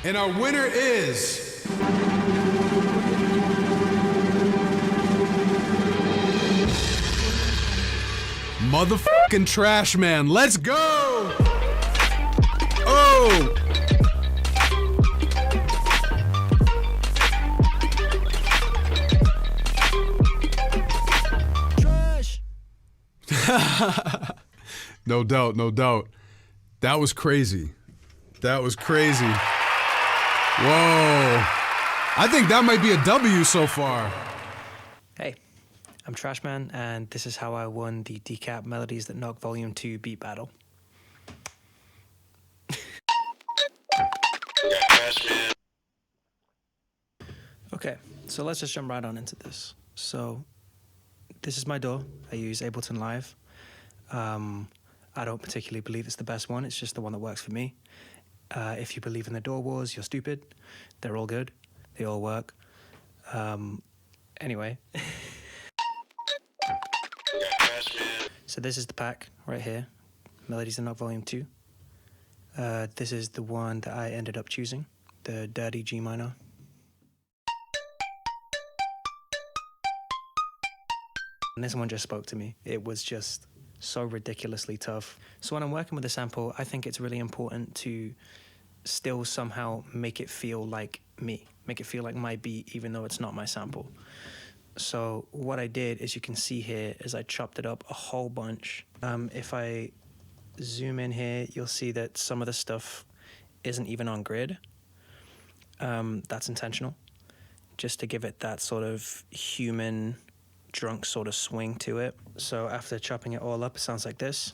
And our winner is... Motherfucking Trash Man. Let's go! Oh! Trash! No doubt, no doubt. That was crazy. That was crazy. Whoa. I think that might be a W so far. Hey, I'm Trashman, and this is how I won the DECAP Melodies That Knock Volume 2 beat battle. Okay, so let's just jump right on into this. So, this is my DAW. I use Ableton Live. I don't particularly believe it's the best one. It's just the one that works for me. If you believe in the DAW wars, you're stupid. They're all good. They all work. Anyway. So this is the pack right here. Melodies That Knock Volume 2. This is the one that I ended up choosing. The Dirty G minor. And this one just spoke to me. It was just so ridiculously tough. So when I'm working with a sample, I think it's really important to still somehow make it feel like me, make it feel like my beat, even though it's not my sample. So what I did, as you can see here, is I chopped it up a whole bunch. If I zoom in here, you'll see that some of the stuff isn't even on grid. That's intentional, just to give it that sort of human, drunk sort of swing to it. So after chopping it all up, it sounds like this.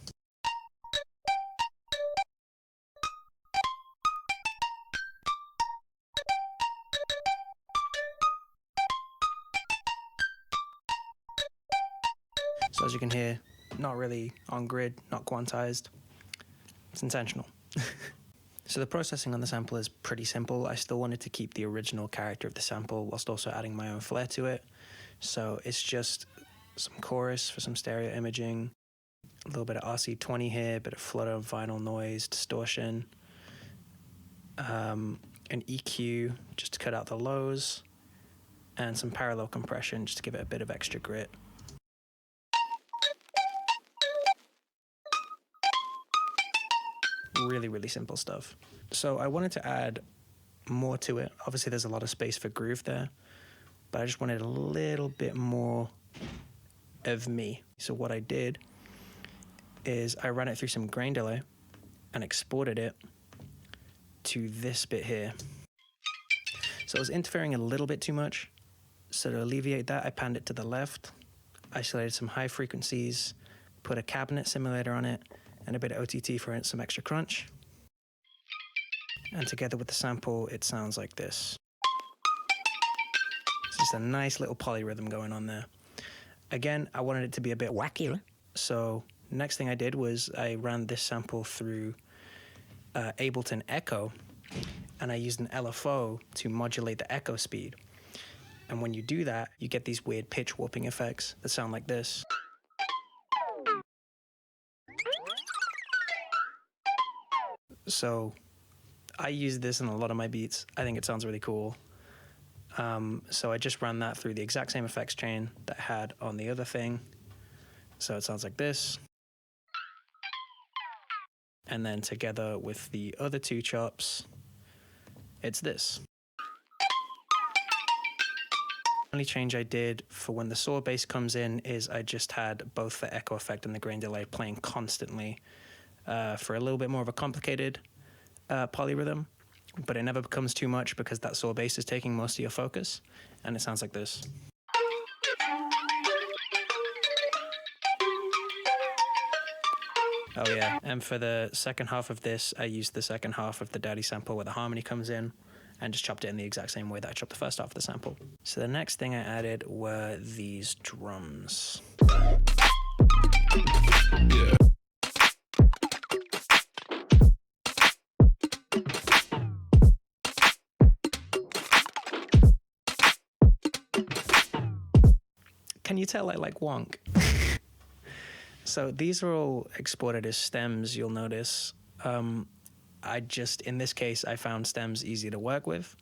So as you can hear, not really on grid, not quantized. It's intentional. So the processing on the sample is pretty simple. I still wanted to keep the original character of the sample whilst also adding my own flair to it. So it's just some chorus for some stereo imaging, a little bit of RC20 here, a bit of flutter, vinyl noise, distortion, an EQ just to cut out the lows, and some parallel compression just to give it a bit of extra grit. Really, really simple stuff. So I wanted to add more to it. Obviously there's a lot of space for groove there, but I just wanted a little bit more of me. So what I did is I ran it through some grain delay and exported it to this bit here. So it was interfering a little bit too much. So to alleviate that, I panned it to the left, isolated some high frequencies, put a cabinet simulator on it, and a bit of OTT for some extra crunch. And together with the sample, it sounds like this. It's just a nice little polyrhythm going on there. Again, I wanted it to be a bit wackier. So next thing I did was I ran this sample through Ableton Echo, and I used an LFO to modulate the echo speed. And when you do that, you get these weird pitch warping effects that sound like this. So I use this in a lot of my beats. I think it sounds really cool. So I just ran that through the exact same effects chain that I had on the other thing. So it sounds like this. And then together with the other two chops, it's this. The only change I did for when the saw bass comes in is I just had both the echo effect and the grain delay playing constantly for a little bit more of a complicated polyrhythm, but it never becomes too much because that saw bass is taking most of your focus, and it sounds like this. Oh yeah, and for the second half of this, I used the second half of the daddy sample where the harmony comes in and just chopped it in the exact same way that I chopped the first half of the sample. So the next thing I added were these drums. Yeah. Can you tell I like wonk? So these are all exported as stems, you'll notice. in this case, I found stems easy to work with,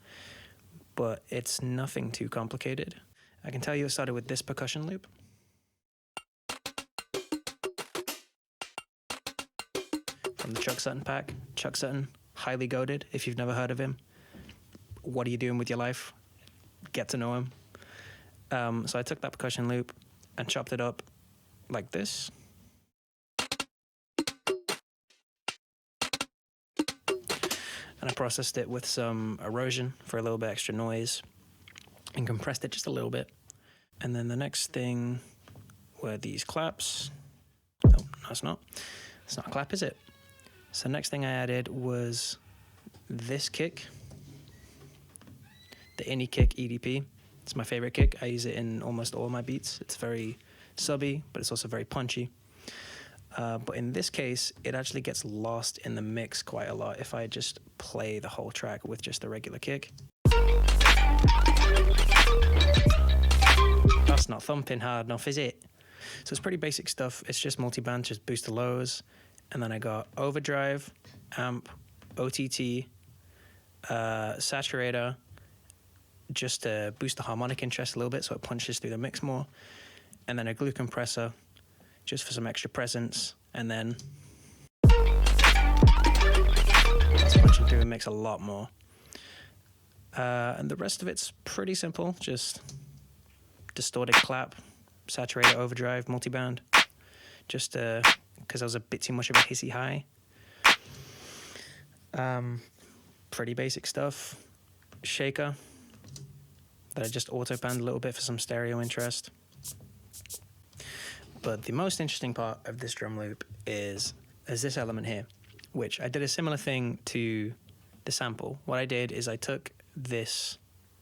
but it's nothing too complicated. I can tell you it started with this percussion loop. From the Chuck Sutton pack. Chuck Sutton, highly goated. If you've never heard of him, what are you doing with your life? Get to know him. So I took that percussion loop and chopped it up like this. And I processed it with some erosion for a little bit extra noise and compressed it just a little bit. And then the next thing were these claps. Oh, no, it's not. It's not a clap, is it? So next thing I added was this kick, the Innie Kick EDP. It's my favorite kick. I use it in almost all my beats. It's very subby, but it's also very punchy. But in this case, it actually gets lost in the mix quite a lot if I just play the whole track with just the regular kick. That's not thumping hard enough, is it? So it's pretty basic stuff. It's just multiband, just boost the lows. And then I got overdrive, amp, OTT, saturator, just to boost the harmonic interest a little bit so it punches through the mix more. And then a glue compressor, just for some extra presence, and then that's punching through the mix a lot more. And the rest of it's pretty simple, just distorted clap, saturator, overdrive, multiband, just because I was a bit too much of a hissy high. Pretty basic stuff. Shaker that I just auto-panned a little bit for some stereo interest. But the most interesting part of this drum loop is this element here, which I did a similar thing to the sample. What I did is I took this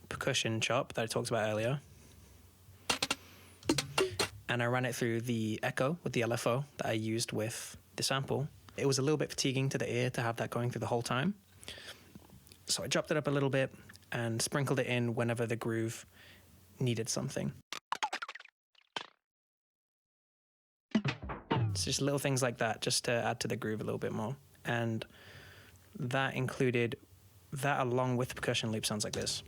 percussion chop that I talked about earlier, and I ran it through the echo with the LFO that I used with the sample. It was a little bit fatiguing to the ear to have that going through the whole time. So I chopped it up a little bit and sprinkled it in whenever the groove needed something. It's just little things like that, just to add to the groove a little bit more. And that included, that along with the percussion loop sounds like this.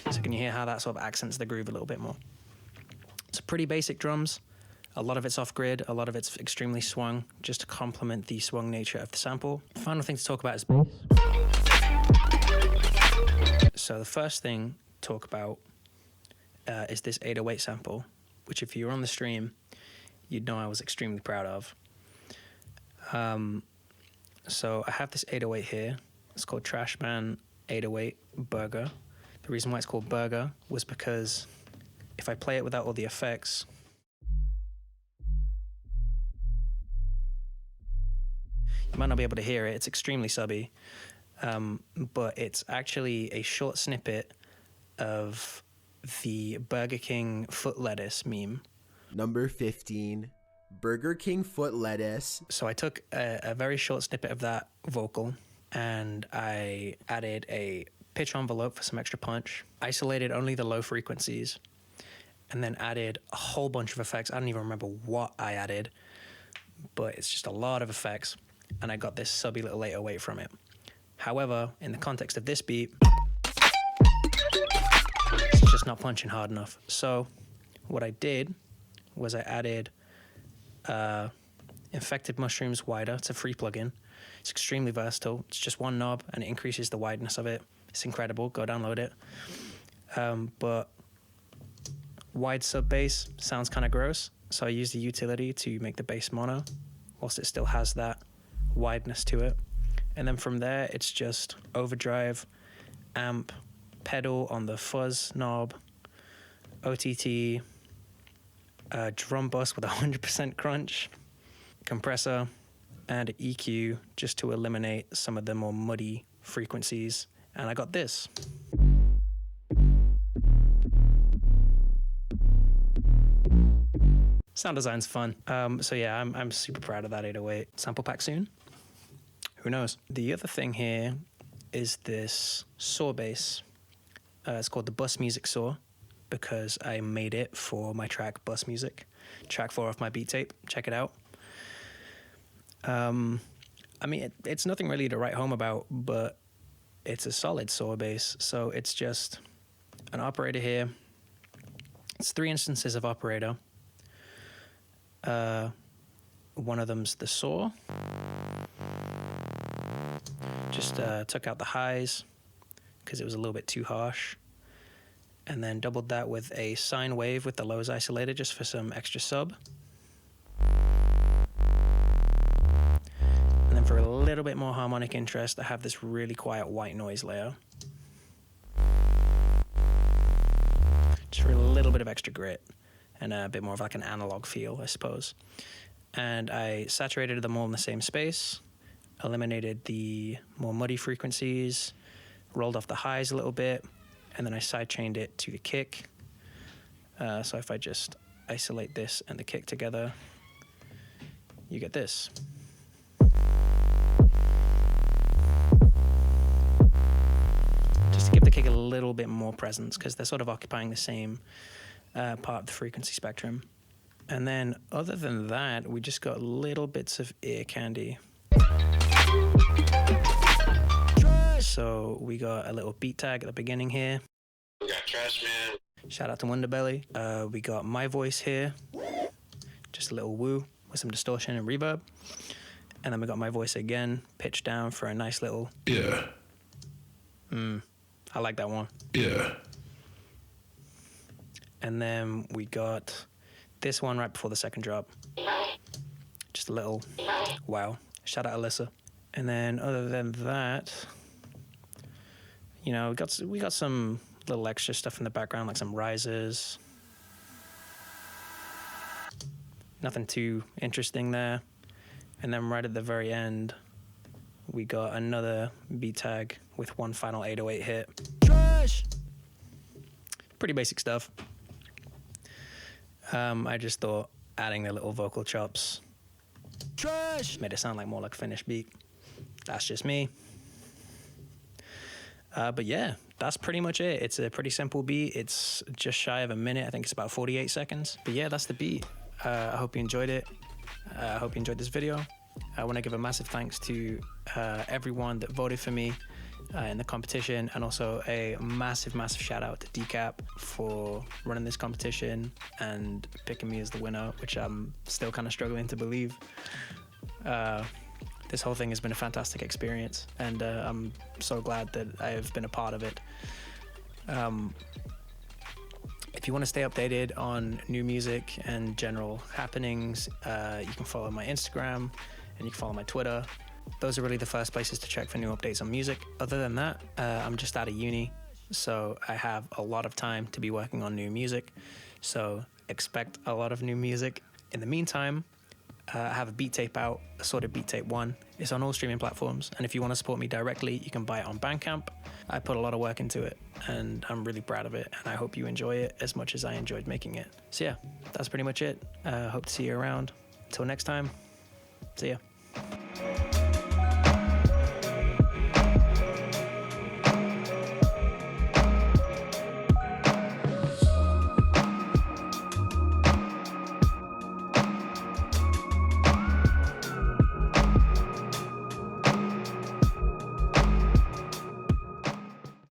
So can you hear how that sort of accents the groove a little bit more? It's pretty basic drums. A lot of it's off-grid, a lot of it's extremely swung, just to complement the swung nature of the sample. Final thing to talk about is bass. So the first thing to talk about is this 808 sample, which if you were on the stream, you'd know I was extremely proud of. So I have this 808 here. It's called Trashman 808 Burger. The reason why it's called Burger was because if I play it without all the effects, you might not be able to hear it. It's extremely subby, but it's actually a short snippet of the Burger King foot lettuce meme. Number 15, Burger King foot lettuce. So I took a very short snippet of that vocal and I added a pitch envelope for some extra punch, isolated only the low frequencies, and then added a whole bunch of effects. I don't even remember what I added, but it's just a lot of effects. And I got this subby little 808 from it. However, in the context of this beat, it's just not punching hard enough. So what I did was I added Infected Mushrooms Wider. It's a free plugin. It's extremely versatile. It's just one knob and it increases the wideness of it. It's incredible. Go download it. But wide sub bass sounds kind of gross. So I used the utility to make the bass mono whilst it still has that wideness to it. And then from there, it's just overdrive, amp, pedal on the fuzz knob, OTT, drum bus with 100% crunch, compressor, and EQ just to eliminate some of the more muddy frequencies. And I got this. Sound design's fun. So yeah, I'm super proud of that 808. Sample pack soon? Who knows? The other thing here is this saw bass. It's called the Bus Music Saw because I made it for my track Bus Music. track 4 off my beat tape. Check it out. I mean, it's nothing really to write home about, but it's a solid saw bass. So it's just an operator here. It's 3 instances of operator. One of them's the saw. Just took out the highs because it was a little bit too harsh. And then doubled that with a sine wave with the lows isolated just for some extra sub. And then for a little bit more harmonic interest, I have this really quiet white noise layer. Just for a little bit of extra grit and a bit more of like an analog feel, I suppose. And I saturated them all in the same space, eliminated the more muddy frequencies, rolled off the highs a little bit, and then I sidechained it to the kick. So if I just isolate this and the kick together, you get this. Just to give the kick a little bit more presence, because they're sort of occupying the same part of the frequency spectrum. And then other than that, we just got little bits of ear candy. So we got a little beat tag at the beginning here. We got Trash Man. Shout out to Wonderbelly. We got my voice here. Just a little woo with some distortion and reverb. And then we got my voice again, pitched down for a nice little... Yeah. I like that one. Yeah. And then we got this one right before the second drop. Just a little wow. Shout out Alyssa. And then other than that, you know, we got some little extra stuff in the background, like some risers. Nothing too interesting there. And then right at the very end, we got another beat tag with one final 808 hit. Trash! Pretty basic stuff. I just thought adding the little vocal chops trash made it sound like more like a finished beat. That's just me. But yeah, that's pretty much it. It's a pretty simple beat. It's just shy of a minute. I think it's about 48 seconds. But yeah, that's the beat. I hope you enjoyed it. I hope you enjoyed this video. I want to give a massive thanks to everyone that voted for me in the competition, and also a massive shout out to DECAP for running this competition and picking me as the winner, which I'm still kind of struggling to believe. This whole thing has been a fantastic experience, and I'm so glad that I have been a part of it. If you want to stay updated on new music and general happenings, you can follow my Instagram and you can follow my Twitter. Those are really the first places to check for new updates on music. Other than that, I'm just out of uni, so I have a lot of time to be working on new music. So expect a lot of new music. In the meantime, I have a beat tape out, Assorted Beat Tape 1. It's on all streaming platforms, and if you want to support me directly, you can buy it on Bandcamp. I put a lot of work into it, and I'm really proud of it, and I hope you enjoy it as much as I enjoyed making it. So yeah, that's pretty much it. Hope to see you around. Till next time, see ya.